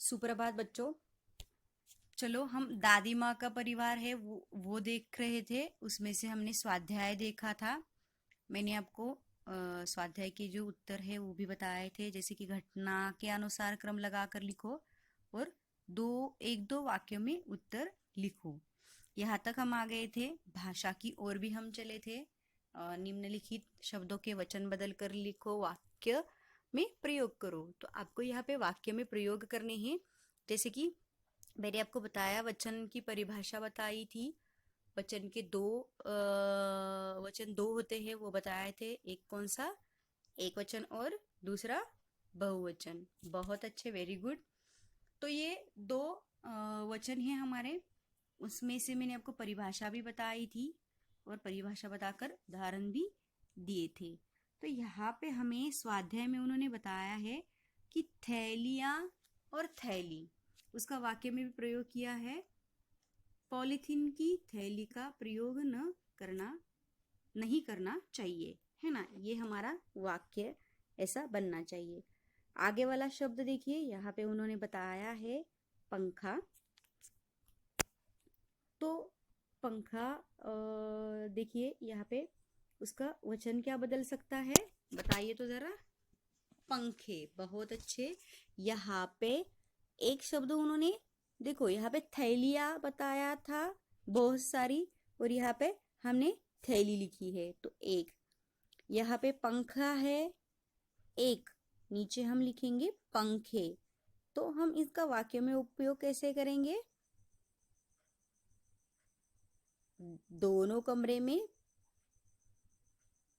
सुप्रभात बच्चों। चलो हम दादी माँ का परिवार है वो देख रहे थे। उसमें से हमने स्वाध्याय देखा था। मैंने आपको स्वाध्याय के जो उत्तर है वो भी बताए थे, जैसे कि घटना के अनुसार क्रम लगाकर लिखो और एक दो वाक्यों में उत्तर लिखो। यहाँ तक हम आ गए थे। भाषा की ओर भी हम चले थे। निम्नलिखित शब्दों के वचन बदल कर लिखो, वाक्य में प्रयोग करो। तो आपको यहाँ पे वाक्य में प्रयोग करने हैं। जैसे कि मैंने आपको बताया, वचन की परिभाषा बताई थी। वचन के वचन दो होते हैं वो बताए थे। एक कौन सा? एक वचन और दूसरा बहुवचन। बहुत अच्छे, वेरी गुड। तो ये दो वचन हैं हमारे। उसमें से मैंने आपको परिभाषा भी बताई थी और परिभाषा बताकर उदाहरण भी दिए थे। तो यहाँ पे हमें स्वाध्याय में उन्होंने बताया है कि थैलियाँ और थैली, उसका वाक्य में भी प्रयोग किया है। पॉलीथीन की थैली का प्रयोग नहीं करना चाहिए, है ना। ये हमारा वाक्य ऐसा बनना चाहिए। आगे वाला शब्द देखिए, यहाँ पे उन्होंने बताया है पंखा। तो पंखा देखिए यहाँ पे उसका वचन क्या बदल सकता है, बताइए तो जरा। पंखे। बहुत अच्छे। यहाँ पे एक शब्द उन्होंने, देखो यहाँ पे थैलियाँ बताया था बहुत सारी, और यहाँ पे हमने थैली लिखी है तो एक। यहाँ पे पंखा है एक, नीचे हम लिखेंगे पंखे। तो हम इसका वाक्य में उपयोग कैसे करेंगे? दोनों कमरे में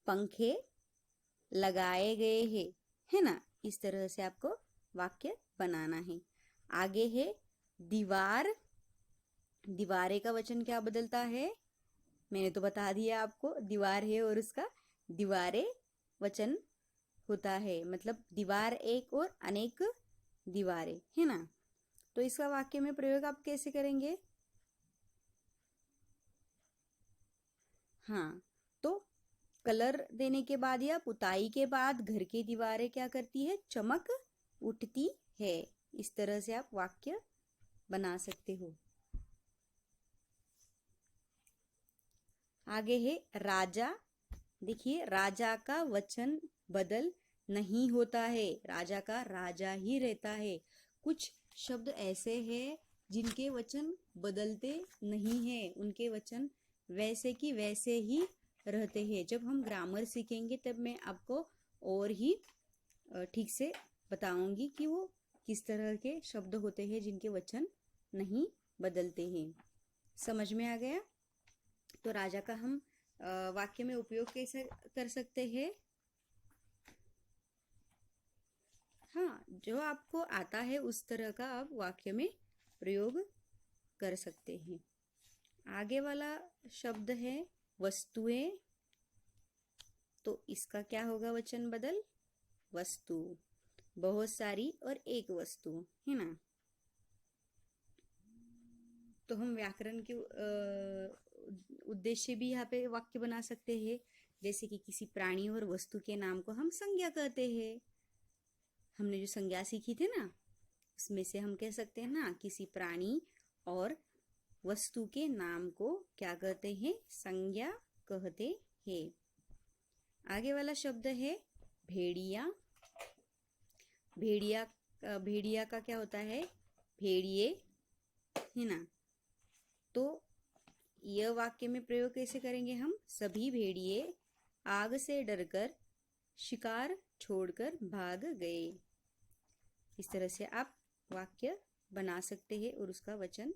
पंखे लगाए गए हैं, है ना। इस तरह से आपको वाक्य बनाना है। आगे है दीवार। दीवारे का वचन क्या बदलता है? मैंने तो बता दिया आपको, दीवार है और उसका दीवारे वचन होता है। मतलब दीवार एक और अनेक दीवारें, है ना। तो इसका वाक्य में प्रयोग आप कैसे करेंगे? हाँ, तो कलर देने के बाद या पुताई के बाद घर की दीवारें क्या करती है? चमक उठती है। इस तरह से आप वाक्य बना सकते हो। आगे है राजा। देखिए, राजा का वचन बदल नहीं होता है, राजा का राजा ही रहता है। कुछ शब्द ऐसे हैं जिनके वचन बदलते नहीं हैं, उनके वचन वैसे की वैसे ही रहते हैं। जब हम ग्रामर सीखेंगे तब मैं आपको और ही ठीक से बताऊंगी कि वो किस तरह के शब्द होते हैं जिनके वचन नहीं बदलते हैं। समझ में आ गया? तो राजा का हम वाक्य में उपयोग कैसे कर सकते हैं? हाँ, जो आपको आता है उस तरह का आप वाक्य में प्रयोग कर सकते हैं। आगे वाला शब्द है वस्तुएं। तो इसका क्या होगा वचन बदल? वस्तु। बहुत सारी और एक वस्तु, है ना। तो हम व्याकरण के उद्देश्य भी यहाँ पे वाक्य बना सकते हैं। जैसे कि किसी प्राणी और वस्तु के नाम को हम संज्ञा कहते हैं। हमने जो संज्ञा सीखी थी ना, उसमें से हम कह सकते हैं ना, किसी प्राणी और वस्तु के नाम को क्या कहते हैं? संज्ञा कहते हैं। आगे वाला शब्द है भेड़िया। भेड़िया। भेड़िया का क्या होता है? भेड़िए, है ना। तो यह वाक्य में प्रयोग कैसे करेंगे हम? सभी भेड़िए आग से डरकर शिकार छोड़कर भाग गए। इस तरह से आप वाक्य बना सकते हैं और उसका वचन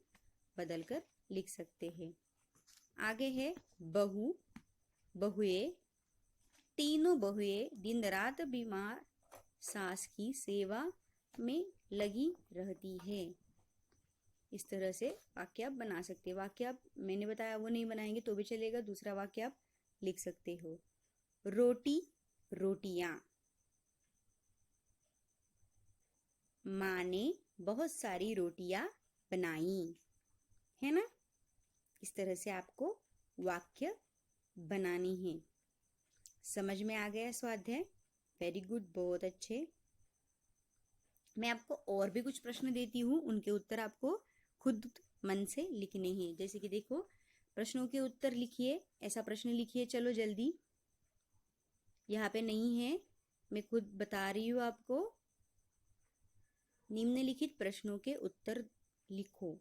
बदलकर लिख सकते हैं। आगे है बहू। बहुए। तीनों बहुए दिन रात बीमार सास की सेवा में लगी रहती है। इस तरह से वाक्य आप बना सकते हैं। वाक्य आप, मैंने बताया वो नहीं बनाएंगे तो भी चलेगा, दूसरा वाक्य आप लिख सकते हो। रोटी, रोटियां। माँ ने बहुत सारी रोटियां बनाई, है ना। इस तरह से आपको वाक्य बनानी है। समझ में आ गया स्वाध्याय? वेरी गुड, बहुत अच्छे। मैं आपको और भी कुछ प्रश्न देती हूँ, उनके उत्तर आपको खुद मन से लिखने हैं। जैसे कि देखो, प्रश्नों के उत्तर लिखिए, ऐसा प्रश्न लिखिए, चलो जल्दी। यहाँ पे नहीं है, मैं खुद बता रही हूँ आपको। निम्नलिखित प्रश्नों के उत्तर लिखो।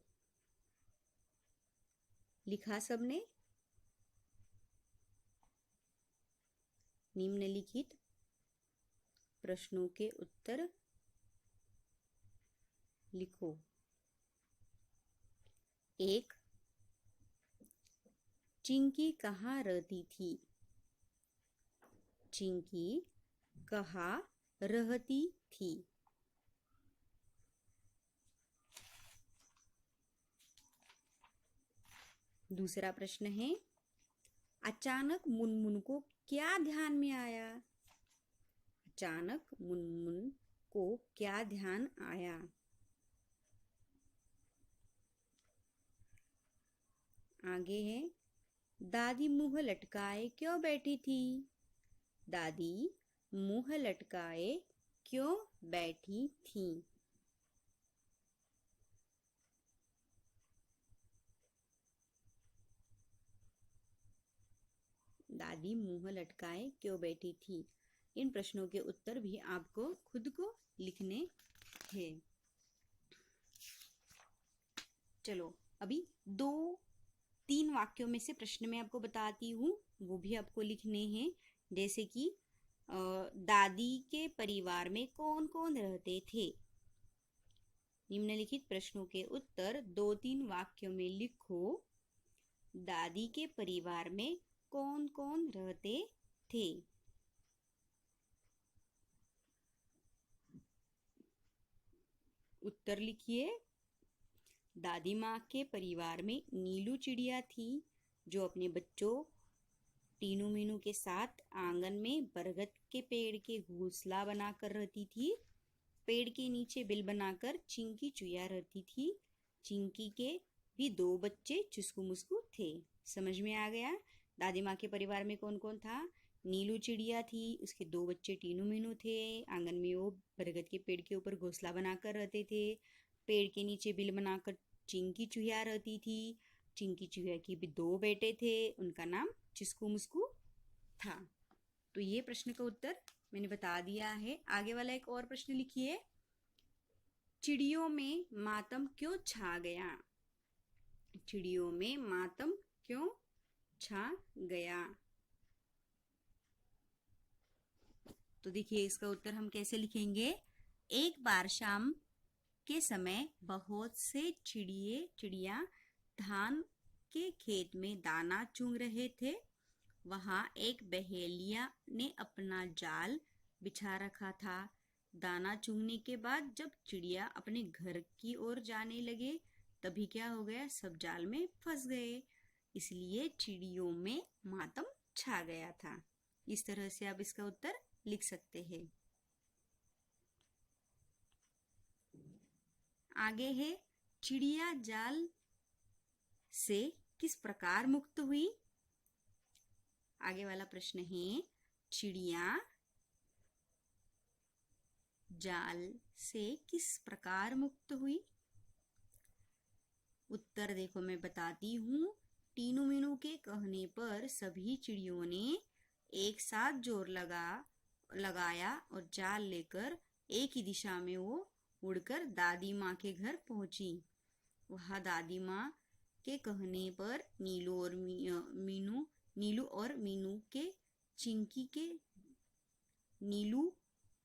लिखा सबने? निम्नलिखित प्रश्नों के उत्तर लिखो। 1. चिंकी कहाँ रहती थी? चिंकी कहाँ रहती थी? दूसरा प्रश्न है, अचानक मुनमुन को क्या ध्यान में आया? अचानक मुनमुन को क्या ध्यान आया? आगे है, दादी मुंह लटकाए क्यों बैठी थी? दादी मुंह लटकाए क्यों बैठी थी? दादी मुंह लटकाए क्यों बैठी थी? इन प्रश्नों के उत्तर भी आपको खुद को लिखने हैं। चलो, अभी 2-3 वाक्यों में से प्रश्न मैं आपको बताती हूँ, वो भी आपको लिखने हैं। जैसे कि दादी के परिवार में कौन कौन रहते थे? निम्नलिखित प्रश्नों के उत्तर 2-3 वाक्यों में लिखो। दादी के परिवार में कौन कौन रहते थे? उत्तर लिखिए। दादी माँ के परिवार में नीलू चिड़िया थी, जो अपने बच्चों टीनू मीनू के साथ आंगन में बरगद के पेड़ के घोंसला बनाकर रहती थी। पेड़ के नीचे बिल बनाकर चिंकी चुया रहती थी। चिंकी के भी 2 बच्चे चुस्कू मुस्कू थे। समझ में आ गया? दादी माँ के परिवार में कौन कौन था? नीलू चिड़िया थी, उसके 2 बच्चे टीनू मीनू थे, आंगन में वो बरगद के पेड़ के ऊपर घोंसला बनाकर रहते थे। पेड़ के नीचे बिल बनाकर चिंकी चुहिया रहती थी। चिंकी चुहिया की भी 2 बेटे थे, उनका नाम चिस्कू मुस्कू था। तो ये प्रश्न का उत्तर मैंने बता दिया है। आगे वाला एक और प्रश्न लिखिए। चिड़ियों में मातम क्यों छा गया? चिड़ियों में मातम क्यों छा गया? तो देखिए, इसका उत्तर हम कैसे लिखेंगे। एक बार शाम के समय बहुत से चिड़िया धान के खेत में दाना चुग रहे थे। वहां एक बहेलिया ने अपना जाल बिछा रखा था। दाना चुगने के बाद जब चिड़िया अपने घर की ओर जाने लगे, तभी क्या हो गया, सब जाल में फंस गए। इसलिए चिड़ियों में मातम छा गया था। इस तरह से आप इसका उत्तर लिख सकते हैं। आगे है, चिड़िया जाल से किस प्रकार मुक्त हुई? आगे वाला प्रश्न है, चिड़िया जाल से किस प्रकार मुक्त हुई? उत्तर देखो, मैं बताती हूँ। टीनू मीनू के कहने पर सभी चिड़ियों ने एक साथ जोर लगाया और जाल लेकर एक ही दिशा में वो उड़कर दादी माँ के घर पहुंची। वहां दादी माँ के कहने पर नीलू और मीनू के नीलू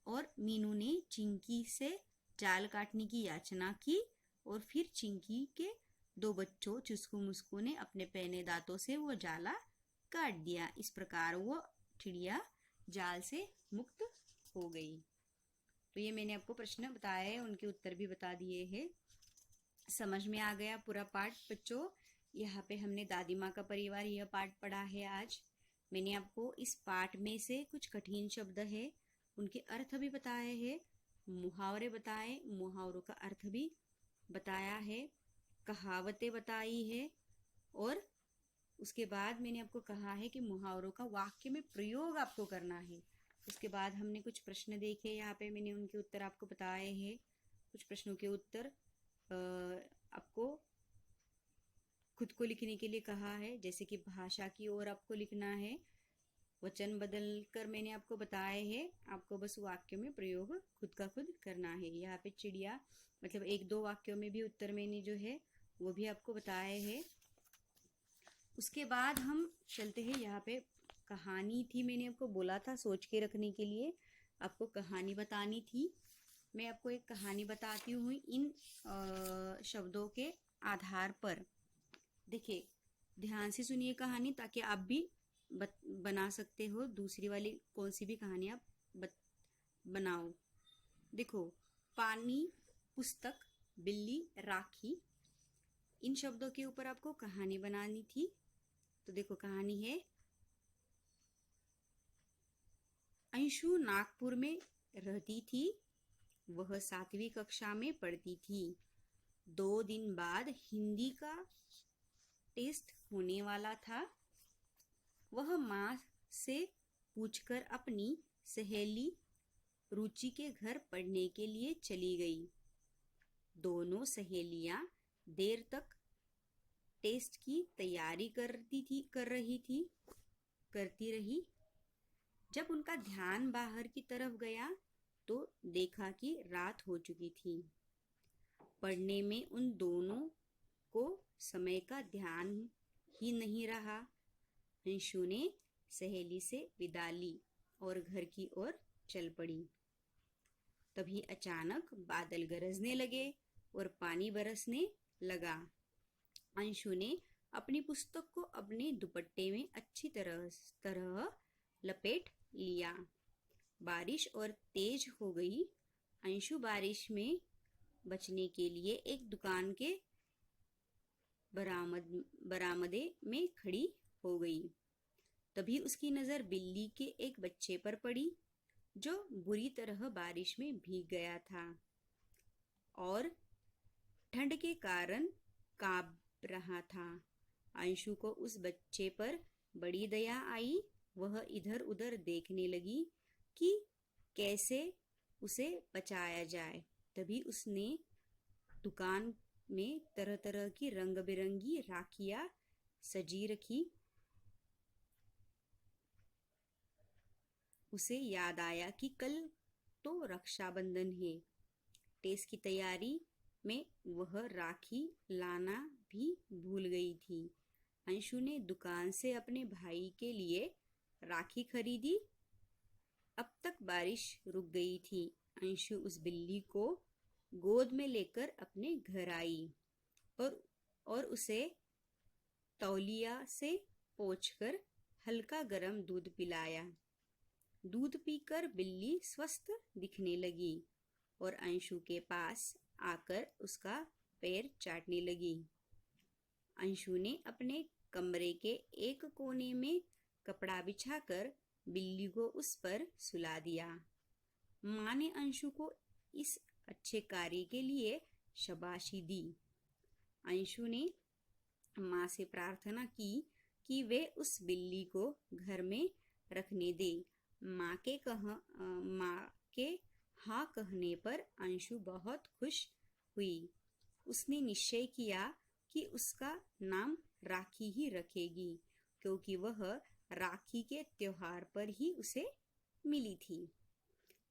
और मीनू ने चिंकी से जाल काटने की याचना की और फिर चिंकी के 2 बच्चों चुस्कू मुस्कू ने अपने पैने दांतों से वो जाला काट दिया। इस प्रकार वो चिड़िया जाल से मुक्त हो गई। तो ये मैंने आपको प्रश्न बताया है, उनके उत्तर भी बता दिए हैं। समझ में आ गया पूरा पाठ बच्चों? यहाँ पे हमने दादी माँ का परिवार यह पाठ पढ़ा है आज। मैंने आपको इस पाठ में से कुछ कठिन शब्द है, उनके अर्थ भी बताए हैं, मुहावरे बताए, मुहावरों का अर्थ भी बताया है, कहावतें बताई है, और उसके बाद मैंने आपको कहा है कि मुहावरों का वाक्य में प्रयोग आपको करना है। उसके बाद हमने कुछ प्रश्न देखे, यहाँ पे मैंने उनके उत्तर आपको बताए हैं। कुछ प्रश्नों के उत्तर आपको खुद को लिखने के लिए कहा है। जैसे कि भाषा की ओर आपको लिखना है, वचन बदल कर मैंने आपको बताए हैं, आपको बस वाक्य में प्रयोग खुद का खुद करना है। यहाँ पे चिड़िया मतलब एक दो वाक्यों में भी उत्तर मैंने जो है वो भी आपको बताए हैं। उसके बाद हम चलते हैं, यहाँ पे कहानी थी, मैंने आपको बोला था सोच के रखने के लिए, आपको कहानी बतानी थी। मैं आपको एक कहानी बताती हूँ इन शब्दों के आधार पर। देखिए ध्यान से सुनिए कहानी, ताकि आप भी बना सकते हो दूसरी वाली कौन सी भी कहानी आप बनाओ। देखो, पानी, पुस्तक, बिल्ली, राखी, इन शब्दों के ऊपर आपको कहानी बनानी थी। तो देखो कहानी है, अंशु नागपुर में रहती थी। वह 7वीं कक्षा में पढ़ती थी। 2 दिन बाद हिंदी का टेस्ट होने वाला था। वह माँ से पूछकर अपनी सहेली रुचि के घर पढ़ने के लिए चली गई। दोनों सहेलियां देर तक टेस्ट की तैयारी करती रही। जब उनका ध्यान बाहर की तरफ गया तो देखा कि रात हो चुकी थी। पढ़ने में उन दोनों को समय का ध्यान ही नहीं रहा। अंशु ने सहेली से विदा ली और घर की ओर चल पड़ी। तभी अचानक बादल गरजने लगे और पानी बरसने लगा। अंशु ने अपनी पुस्तक को अपने दुपट्टे में अच्छी तरह लपेट लिया। बारिश और तेज हो गई। अंशु बारिश में बचने के लिए एक दुकान के बरामदे में खड़ी हो गई। तभी उसकी नजर बिल्ली के एक बच्चे पर पड़ी, जो बुरी तरह बारिश में भीग गया था और ठंड के कारण कांप रहा था। अंशु को उस बच्चे पर बड़ी दया आई। वह इधर उधर देखने लगी कि कैसे उसे बचाया जाए। तभी उसने दुकान में तरह तरह की रंग बिरंगी राखियां सजी रखी। उसे याद आया कि कल तो रक्षाबंधन है। टेस्ट की तैयारी में वह राखी लाना भी भूल गई थी। अंशु ने दुकान से अपने भाई के लिए राखी खरीदी। अब तक बारिश रुक गई थी। अंशु उस बिल्ली को गोद में लेकर अपने घर आई और उसे तौलिया से पोंछकर हल्का गर्म दूध पिलाया। दूध पीकर बिल्ली स्वस्थ दिखने लगी और अंशु के पास आकर उसका पैर चाटने लगी। अंशु ने अपने कमरे के एक कोने में कपड़ा बिछाकर बिल्ली को उस पर सुला दिया। माँ ने अंशु को इस अच्छे कार्य के लिए शाबाशी दी। अंशु ने माँ से प्रार्थना की कि वे उस बिल्ली को घर में रखने दे। माँ के हाँ कहने पर अंशु बहुत खुश हुई। उसने निश्चय किया कि उसका नाम राखी ही रखेगी, क्योंकि वह राखी के त्योहार पर ही उसे मिली थी।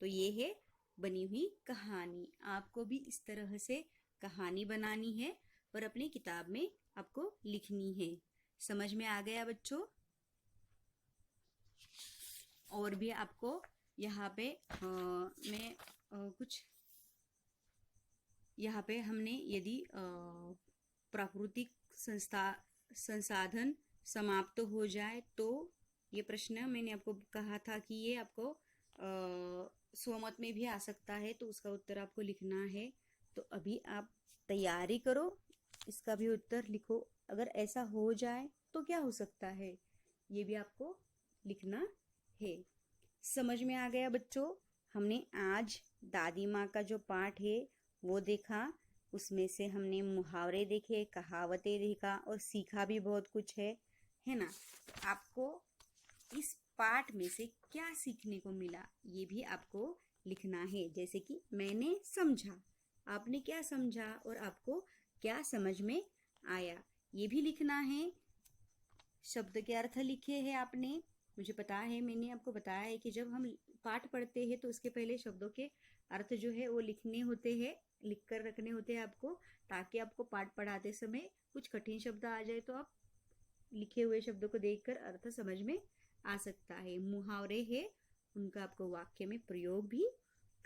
तो ये है बनी हुई कहानी। आपको भी इस तरह से कहानी बनानी है और अपनी किताब में आपको लिखनी है। समझ में आ गया बच्चों? और भी आपको यहाँ पे मैं कुछ यहाँ पे हमने यदि प्राकृतिक संसाधन समाप्त हो जाए तो ये प्रश्न मैंने आपको कहा था कि ये आपको स्वमत में भी आ सकता है, तो उसका उत्तर आपको लिखना है। तो अभी आप तैयारी करो, इसका भी उत्तर लिखो। अगर ऐसा हो जाए तो क्या हो सकता है, ये भी आपको लिखना है। समझ में आ गया बच्चों? हमने आज दादी माँ का जो पाठ है वो देखा। उसमें से हमने मुहावरे देखे, कहावतें देखा और सीखा भी बहुत कुछ है ना। आपको इस पाठ में से क्या सीखने को मिला ये भी आपको लिखना है। जैसे कि मैंने समझा, आपने क्या समझा और आपको क्या समझ में आया, ये भी लिखना है। शब्द के अर्थ लिखे हैं आपने, मुझे पता है, मैंने आपको बताया है कि जब हम पाठ पढ़ते हैं तो उसके पहले शब्दों के अर्थ जो है वो लिखने होते हैं, लिख कर रखने होते हैं आपको, ताकि आपको पाठ पढ़ाते समय कुछ कठिन शब्द आ जाए तो आप लिखे हुए शब्दों को देखकर अर्थ समझ में आ सकता है। मुहावरे है, उनका आपको वाक्य में प्रयोग भी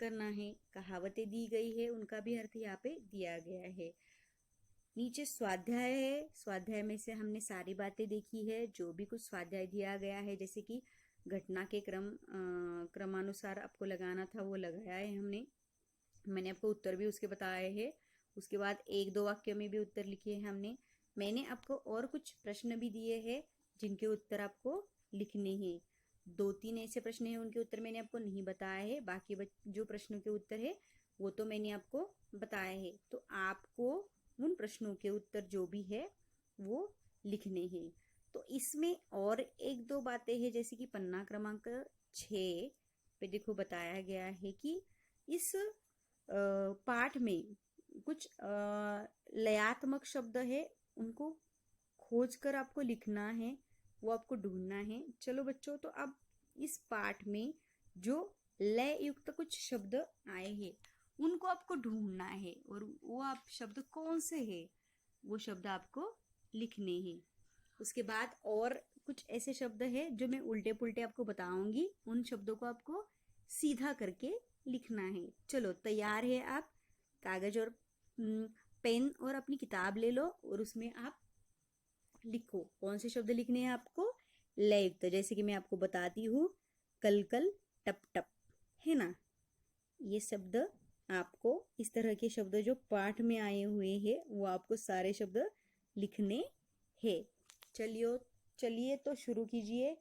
करना है। कहावतें दी गई है, उनका भी अर्थ यहाँ पे दिया गया है। नीचे स्वाध्याय है, स्वाध्याय में से हमने सारी बातें देखी है, जो भी कुछ स्वाध्याय दिया गया है, जैसे कि घटना के क्रमानुसार आपको लगाना था वो लगाया है हमने। मैंने आपको उत्तर भी उसके बताए हैं। उसके बाद एक दो वाक्यों में भी उत्तर लिखे हैं हमने। मैंने आपको और कुछ प्रश्न भी दिए हैं जिनके उत्तर आपको लिखने हैं। 2-3 ऐसे प्रश्न हैं, उनके उत्तर मैंने आपको नहीं बताया है, बाकी जो प्रश्नों के उत्तर है वो तो मैंने आपको बताया है। तो आपको उन प्रश्नों के उत्तर जो भी है वो लिखने हैं। तो इसमें और एक दो बातें हैं, जैसे कि पन्ना क्रमांक 6 पे देखो बताया गया है कि इस पाठ में कुछ लयात्मक शब्द है, उनको खोज कर आपको लिखना है, वो आपको ढूंढना है। चलो बच्चों, तो अब इस पाठ में जो लय युक्त कुछ शब्द आए हैं उनको आपको ढूंढना है, और वो आप शब्द कौन से हैं वो शब्द आपको लिखने हैं। उसके बाद और कुछ ऐसे शब्द हैं जो मैं उल्टे पुल्टे आपको बताऊंगी, उन शब्दों को आपको सीधा करके लिखना है। चलो तैयार है आप? कागज और पेन और अपनी किताब ले लो और उसमें आप लिखो कौन से शब्द लिखने हैं आपको, लययुक्त। जैसे कि मैं आपको बताती हूँ, कल कल, टप टप, है ना। ये शब्द आपको, इस तरह के शब्द जो पाठ में आए हुए हैं वो आपको सारे शब्द लिखने हैं। चलिए तो शुरू कीजिए।